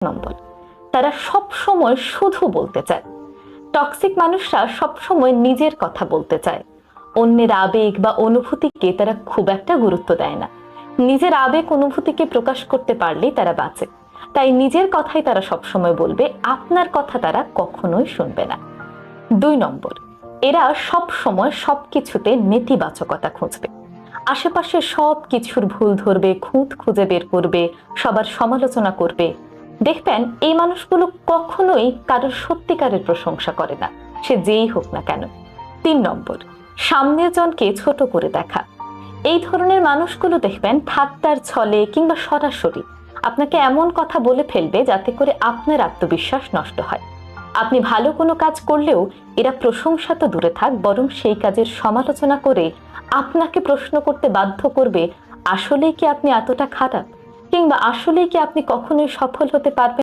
নম্বর, তারা সব সময় শুধু বলতে চায়। টক্সিক মানুষরা সব সময় নিজের কথা বলতে চায়। অন্যের আবেগ বা অনুভূতিকে তারা খুব একটা গুরুত্ব দেয় না। নিজের আবেগ অনুভূতিকে প্রকাশ করতে পারলেই তারা বাঁচে। তাই নিজের কথাই তারা সবসময় বলবে, আপনার কথা তারা কখনোই শুনবে না। 2 নম্বর, এরা সব সময় সবকিছুতে নেতিবাচকতা খুঁজবে। আশেপাশে সব কিছুর ভুল ধরবে, খুঁত খুঁজে বের করবে, সবার সমালোচনা করবে। দেখবেন এই মানুষগুলো কখনোই কারোর সত্যিকারের প্রশংসা করে না, সে যেই হোক না কেন। 3 নম্বর, সামনের জনকে ছোট করে দেখা। এই ধরনের মানুষগুলো দেখবেন ঠাট্টার ছলে কিংবা সরাসরি আপনাকে এমন কথা বলে ফেলবে যাতে করে আপনার আত্মবিশ্বাস নষ্ট হয়। আপনি ভালো কোনো কাজ করলেও এরা প্রশংসা তো দূরে থাক, বরং সেই কাজের সমালোচনা করে আপনাকে প্রশ্ন করতে বাধ্য করবে, আসলেই কি আপনি এতটা খারাপ, কিংবা আসলেই কি আপনি কখনোই সফল হতে পারবেন।